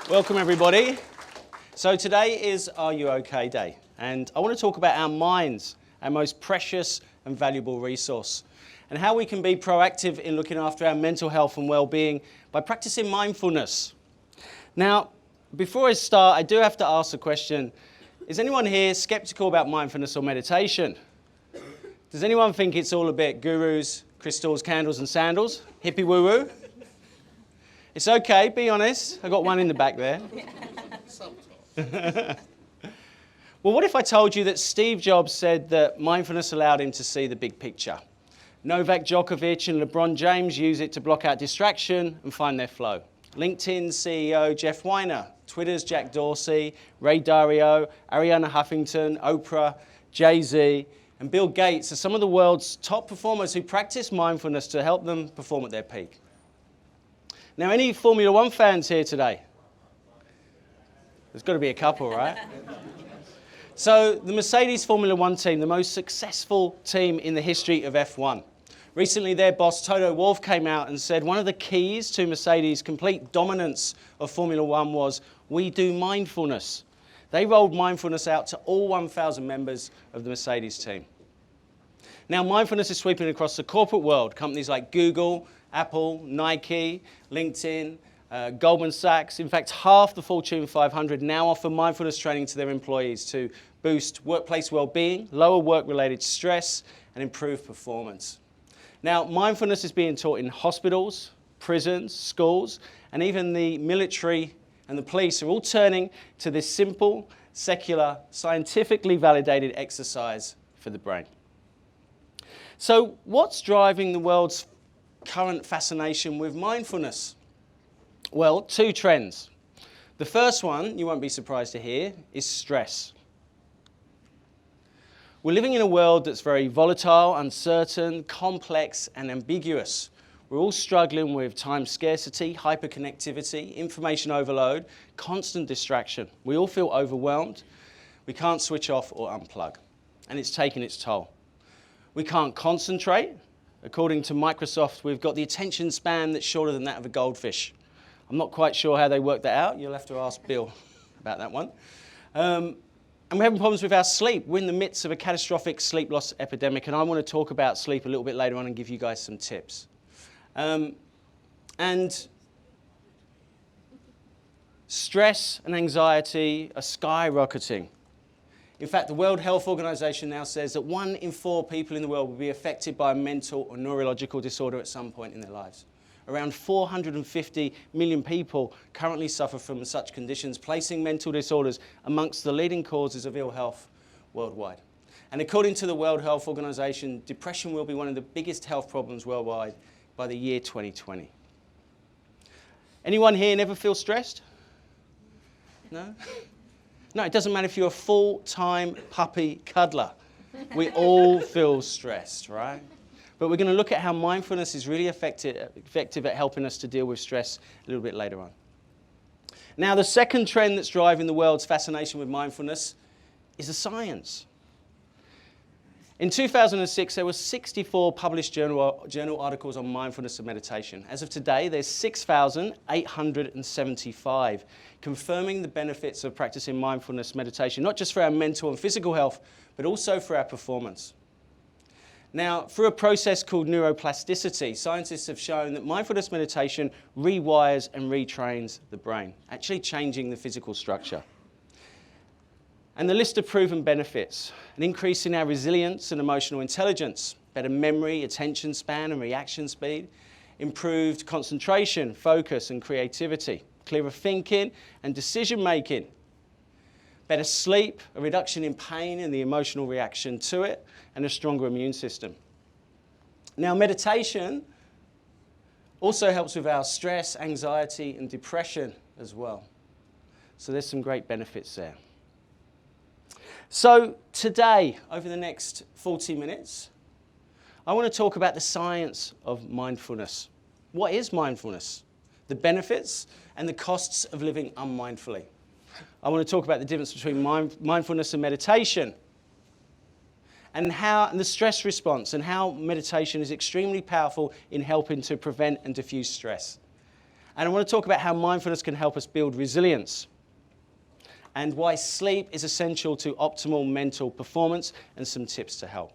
Welcome everybody. So today is R.U.OK. Day, and I want to talk about our minds, our most precious and valuable resource, and how we can be proactive in looking after our mental health and well-being by practicing mindfulness. Now, before I start, I do have to ask the question, is anyone here skeptical about mindfulness or meditation? Does anyone think it's all a bit gurus, crystals, candles and sandals? Hippie woo-woo? It's okay, be honest. I got one in the back there. Well, what if I told you that Steve Jobs said that mindfulness allowed him to see the big picture? Novak Djokovic and LeBron James use it to block out distraction and find their flow. LinkedIn's CEO Jeff Weiner, Twitter's Jack Dorsey, Ray Dalio, Arianna Huffington, Oprah, Jay-Z, and Bill Gates are some of the world's top performers who practice mindfulness to help them perform at their peak. Now, any Formula One fans here today? There's got to be a couple, right? So, the Mercedes Formula One team, the most successful team in the history of F1. Recently, their boss, Toto Wolff, came out and said one of the keys to Mercedes' complete dominance of Formula One was, we do mindfulness. They rolled mindfulness out to all 1,000 members of the Mercedes team. Now, mindfulness is sweeping across the corporate world. Companies like Google, Apple, Nike, LinkedIn, Goldman Sachs. In fact, half the Fortune 500 now offer mindfulness training to their employees to boost workplace well-being, lower work-related stress, and improve performance. Now, mindfulness is being taught in hospitals, prisons, schools, and even the military and the police are all turning to this simple, secular, scientifically validated exercise for the brain. So, what's driving the world's current fascination with mindfulness? Well, two trends. The first one, you won't be surprised to hear, is stress. We're living in a world that's very volatile, uncertain, complex, and ambiguous. We're all struggling with time scarcity, hyperconnectivity, information overload, constant distraction. We all feel overwhelmed. We can't switch off or unplug, and it's taking its toll. We can't concentrate. According to Microsoft, we've got the attention span that's shorter than that of a goldfish. I'm not quite sure how they worked that out. You'll have to ask Bill about that one. And we're having problems with our sleep. We're in the midst of a catastrophic sleep loss epidemic, and I want to talk about sleep a little bit later on and give you guys some tips. And stress and anxiety are skyrocketing. In fact, the World Health Organization now says that 1 in 4 people in the world will be affected by a mental or neurological disorder at some point in their lives. Around 450 million people currently suffer from such conditions, placing mental disorders amongst the leading causes of ill health worldwide. And according to the World Health Organization, depression will be one of the biggest health problems worldwide by the year 2020. Anyone here never feel stressed? No? No, it doesn't matter if you're a full-time puppy cuddler. We all feel stressed, right? But we're going to look at how mindfulness is really effective at helping us to deal with stress a little bit later on. Now, the second trend that's driving the world's fascination with mindfulness is the science. In 2006, there were 64 published journal articles on mindfulness and meditation. As of today, there's 6,875, confirming the benefits of practicing mindfulness meditation, not just for our mental and physical health, but also for our performance. Now, through a process called neuroplasticity, scientists have shown that mindfulness meditation rewires and retrains the brain, actually changing the physical structure. And the list of proven benefits: an increase in our resilience and emotional intelligence, better memory, attention span and reaction speed, improved concentration, focus and creativity, clearer thinking and decision making, better sleep, a reduction in pain and the emotional reaction to it, and a stronger immune system. Now, meditation also helps with our stress, anxiety and depression as well. So there's some great benefits there. So today, over the next 40 minutes, I want to talk about the science of mindfulness. What is mindfulness? The benefits and the costs of living unmindfully. I want to talk about the difference between mindfulness and meditation, and the stress response, and how meditation is extremely powerful in helping to prevent and diffuse stress. And I want to talk about how mindfulness can help us build resilience and why sleep is essential to optimal mental performance and some tips to help.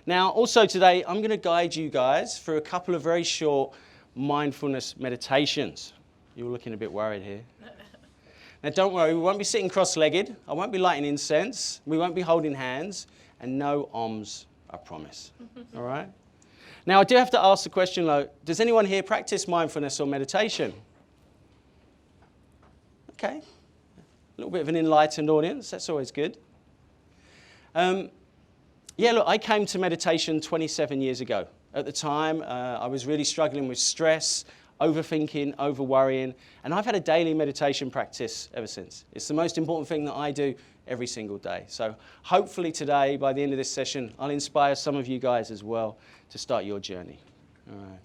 Now, also today, I'm going to guide you guys through a couple of very short mindfulness meditations. You're looking a bit worried here. Now, don't worry, we won't be sitting cross-legged. I won't be lighting incense. We won't be holding hands. And no oms, I promise. All right? Now, I do have to ask the question, though, does anyone here practice mindfulness or meditation? Okay. A little bit of an enlightened audience. That's always good. Yeah, look, I came to meditation 27 years ago. At the time, I was really struggling with stress, overthinking, over-worrying, and I've had a daily meditation practice ever since. It's the most important thing that I do every single day. So hopefully today, by the end of this session, I'll inspire some of you guys as well to start your journey. All right.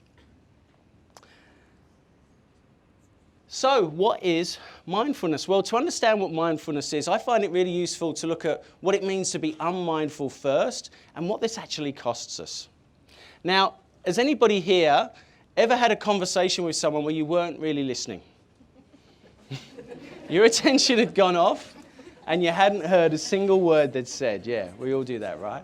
So what is mindfulness? Well, to understand what mindfulness is, I find it really useful to look at what it means to be unmindful first and what this actually costs us. Now, has anybody here ever had a conversation with someone where you weren't really listening? Your attention had gone off and you hadn't heard a single word they'd said. Yeah, we all do that, right?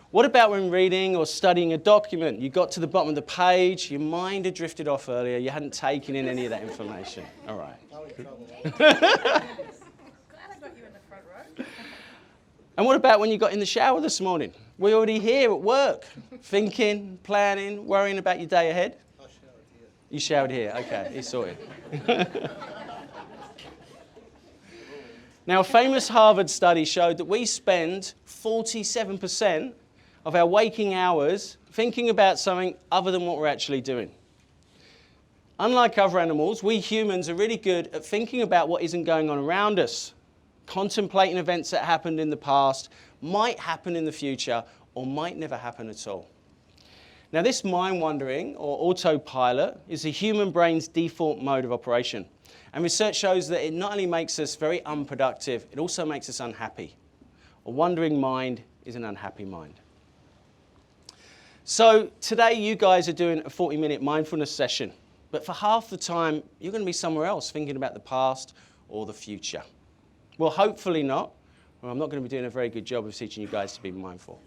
What about when reading or studying a document? You got to the bottom of the page, your mind had drifted off earlier, you hadn't taken in any of that information. All right. Glad I got you in the front row. And what about when you got in the shower this morning? We're already here at work, thinking, planning, worrying about your day ahead. I showered here. You showered here, okay, he's sorted. Now, a famous Harvard study showed that we spend 47% of our waking hours thinking about something other than what we're actually doing. Unlike other animals, we humans are really good at thinking about what isn't going on around us, contemplating events that happened in the past, might happen in the future, or might never happen at all. Now, this mind-wandering, or autopilot, is the human brain's default mode of operation. And research shows that it not only makes us very unproductive, it also makes us unhappy. A wandering mind is an unhappy mind. So today you guys are doing a 40-minute mindfulness session, but for half the time you're going to be somewhere else thinking about the past or the future. Well, hopefully not, or I'm not going to be doing a very good job of teaching you guys to be mindful.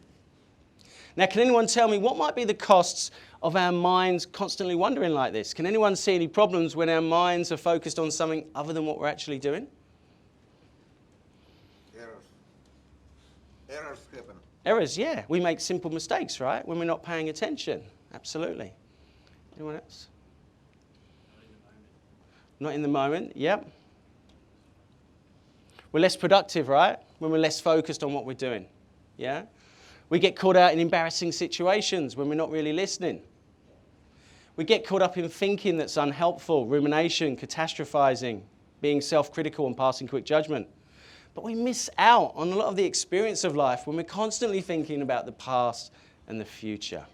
Now, can anyone tell me what might be the costs of our minds constantly wandering like this? Can anyone see any problems when our minds are focused on something other than what we're actually doing? Errors happen. Errors, yeah. We make simple mistakes, right? When we're not paying attention. Absolutely. Anyone else? Not in the moment, yep. We're less productive, right? When we're less focused on what we're doing, yeah? We get caught out in embarrassing situations when we're not really listening. We get caught up in thinking that's unhelpful, rumination, catastrophizing, being self-critical and passing quick judgment. But we miss out on a lot of the experience of life when we're constantly thinking about the past and the future.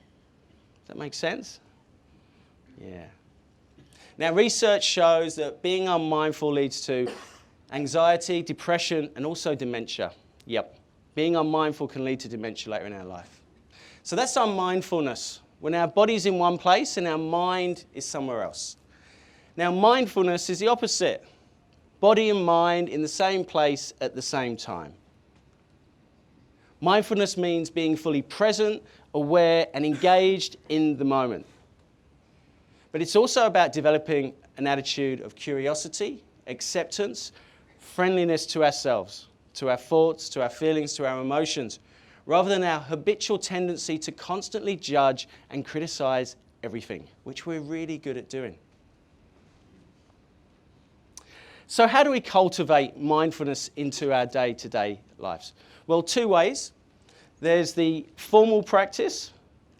Does that make sense? Yeah. Now, research shows that being unmindful leads to anxiety, depression, and also dementia. Yep. Being unmindful can lead to dementia later in our life. So that's unmindfulness, when our body's in one place and our mind is somewhere else. Now, mindfulness is the opposite. Body and mind in the same place at the same time. Mindfulness means being fully present, aware, and engaged in the moment. But it's also about developing an attitude of curiosity, acceptance, friendliness to ourselves, to our thoughts, to our feelings, to our emotions, rather than our habitual tendency to constantly judge and criticize everything, which we're really good at doing. So how do we cultivate mindfulness into our day-to-day lives? Well, two ways. There's the formal practice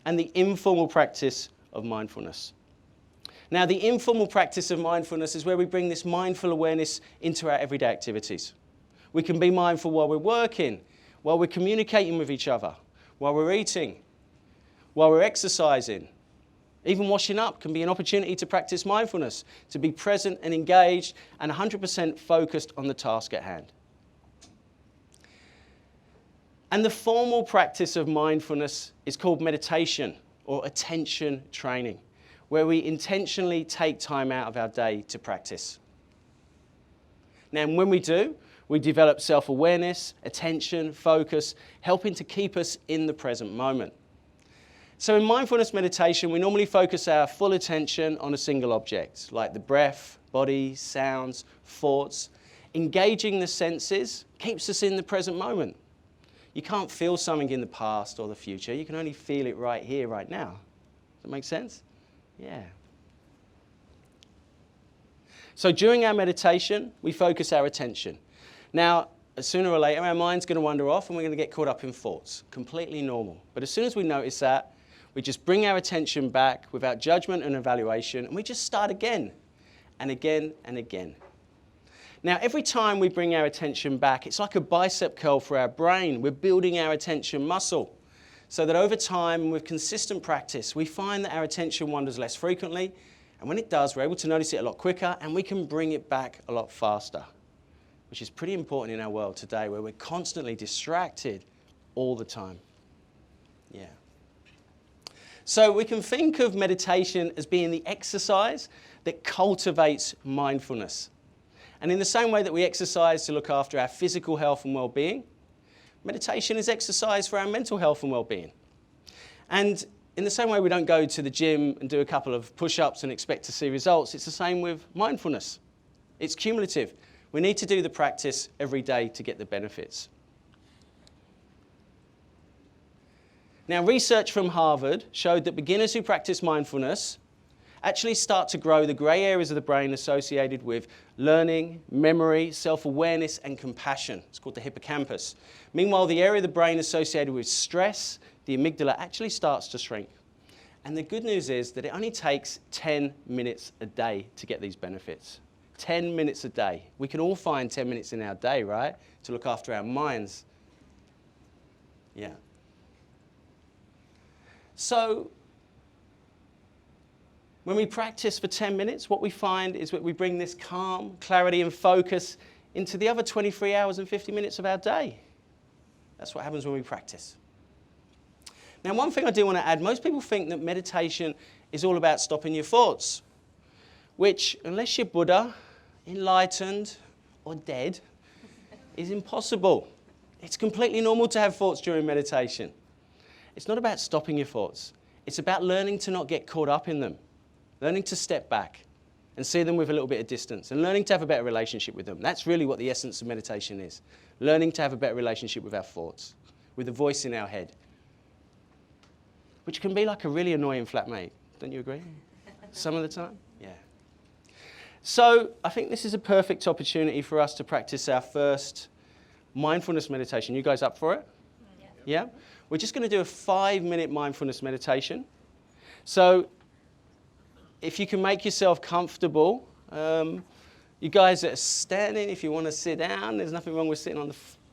and the informal practice of mindfulness. Now, the informal practice of mindfulness is where we bring this mindful awareness into our everyday activities. We can be mindful while we're working, while we're communicating with each other, while we're eating, while we're exercising. Even washing up can be an opportunity to practice mindfulness, to be present and engaged and 100% focused on the task at hand. And the formal practice of mindfulness is called meditation or attention training, where we intentionally take time out of our day to practice. Now, when we do, we develop self-awareness, attention, focus, helping to keep us in the present moment. So in mindfulness meditation, we normally focus our full attention on a single object, like the breath, body, sounds, thoughts. Engaging the senses keeps us in the present moment. You can't feel something in the past or the future. You can only feel it right here, right now. Does that make sense? Yeah. So during our meditation, we focus our attention. Now, sooner or later, our mind's going to wander off and we're going to get caught up in thoughts. Completely normal. But as soon as we notice that, we just bring our attention back without judgment and evaluation, and we just start again and again and again. Now, every time we bring our attention back, it's like a bicep curl for our brain. We're building our attention muscle so that over time, with consistent practice, we find that our attention wanders less frequently, and when it does, we're able to notice it a lot quicker, and we can bring it back a lot faster, which is pretty important in our world today, where we're constantly distracted all the time. Yeah. So we can think of meditation as being the exercise that cultivates mindfulness. And in the same way that we exercise to look after our physical health and well-being, meditation is exercise for our mental health and well-being. And in the same way we don't go to the gym and do a couple of push-ups and expect to see results, it's the same with mindfulness. It's cumulative. We need to do the practice every day to get the benefits. Now, research from Harvard showed that beginners who practice mindfulness actually start to grow the grey areas of the brain associated with learning, memory, self-awareness, and compassion. It's called the hippocampus. Meanwhile, the area of the brain associated with stress, the amygdala, actually starts to shrink. And the good news is that it only takes 10 minutes a day to get these benefits. 10 minutes a day. We can all find 10 minutes in our day, right, to look after our minds. Yeah. So, when we practice for 10 minutes, what we find is that we bring this calm, clarity, and focus into the other 23 hours and 50 minutes of our day. That's what happens when we practice. Now, one thing I do want to add, most people think that meditation is all about stopping your thoughts, which, unless you're Buddha, enlightened, or dead, is impossible. It's completely normal to have thoughts during meditation. It's not about stopping your thoughts. It's about learning to not get caught up in them, learning to step back and see them with a little bit of distance, and learning to have a better relationship with them. That's really what the essence of meditation is, learning to have a better relationship with our thoughts, with the voice in our head, which can be like a really annoying flatmate. Don't you agree? Some of the time? Yeah. So I think this is a perfect opportunity for us to practice our first mindfulness meditation. You guys up for it? Yeah? We're just going to do a 5-minute mindfulness meditation. So if you can make yourself comfortable, you guys that are standing, if you want to sit down, there's nothing wrong with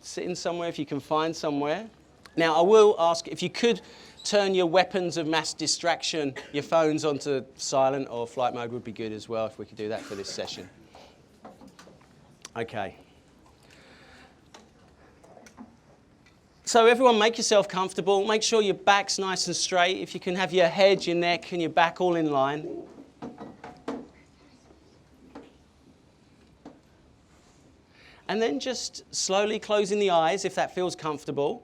sitting somewhere if you can find somewhere. Now, I will ask if you could turn your weapons of mass distraction, your phones, onto silent or flight mode would be good as well, if we could do that for this session. Okay. So everyone, make yourself comfortable. Make sure your back's nice and straight. If you can have your head, your neck, and your back all in line. And then just slowly closing the eyes if that feels comfortable.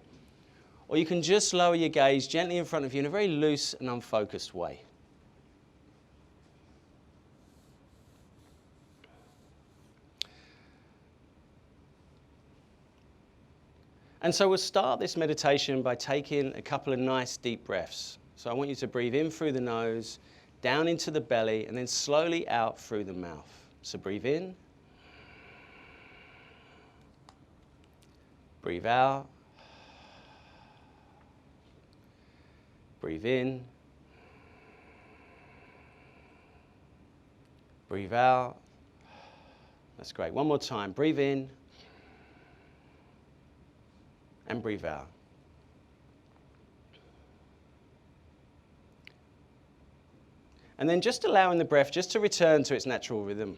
Or you can just lower your gaze gently in front of you in a very loose and unfocused way. And so we'll start this meditation by taking a couple of nice deep breaths. So I want you to breathe in through the nose, down into the belly, and then slowly out through the mouth. So breathe in. Breathe out. Breathe in. Breathe out. That's great. One more time. Breathe in. And breathe out. And then just allowing the breath just to return to its natural rhythm.